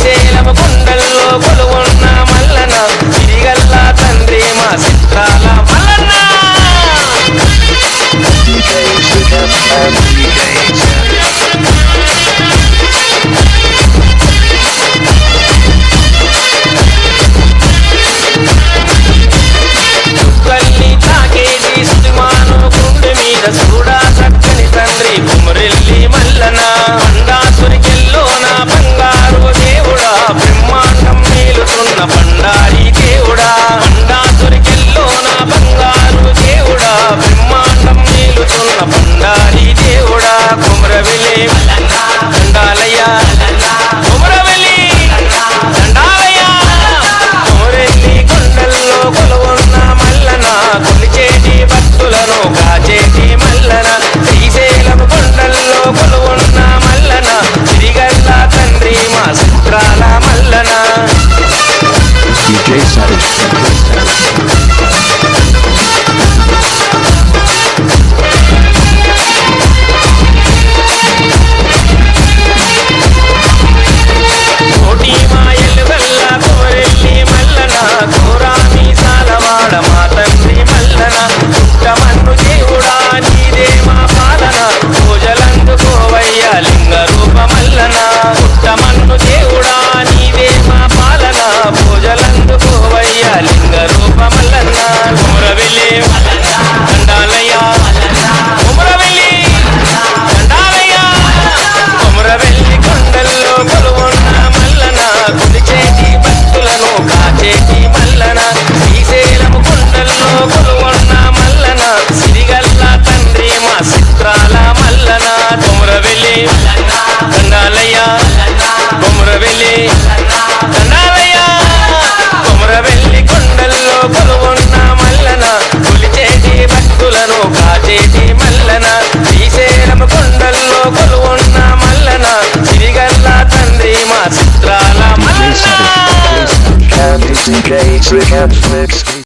శ్రీశైలము కొండల్లో కొలువున్న మల్లన సిరిగల్లా తండ్రి మా చిత్రాల మల్లన్న చుక్కల్ని తాకేటి సుతిమాను గుండె మీద చూడా చక్కని తండ్రి కుమరెల్లి మల్లన పండాసురికెల్లోన బంగారు దేవుడా బ్రహ్మాండం మేలుతున్న పండారి దేవుడా పండాసురికెల్లోన బంగారు దేవుడా బ్రహ్మాండం మేలుతున్న పండారి దేవుడా కుమరవెల్లి దండాలయ్య కుమరవెల్లి దండాలయ్య కుమరెల్లి కొండల్లో కొలువున్న మల్లన కొలిచేటి భక్తులను కాచేటి మల్లన శ్రీశైలము కొండల్లో కొలువున్న మల్లన సిరిగల్లా తండ్రి మా చిత్రాల మల్లన DJ Savage. కోటి మాయలు గల్ల కోరెల్లి మల్లన కోరామి సాలవాడ మా తండ్రి మల్లన పుట్టమన్ను దేవుడా నీదే మా పాలన పూజలందుకోవయ్య లింగ రూప మల్లన పుట్టమన్ను దేవుడా నీదే మా పాలన పూజలందుకోవయ్య లింగ రూప మల్లన్న కుమరవెల్లి దండాలయ్య కుమరవెల్లి దండాలయ్య కుమరవెల్లి కొండల్లో కొలువున్న మల్లన కొలిచేటి భక్తులను కాచేటి మల్లన శ్రీశైలము కొండల్లో కొలువున్న మల్లన సిరిగల్లా తండ్రి మా చిత్రాల మల్లన కుమరవెల్లి దండాలయ్య కుమరవెల్లి దండాలయ్య కుమరవెల్లి కొండల్లో కొలువున్న మల్లన కొలిచేటి భక్తులను కాచేటి మల్లన శ్రీశైలము కొండల్లో కొలువున్న మల్లన సిరిగల్లా తండ్రి మా చిత్రాల మల్లన DJ Savage.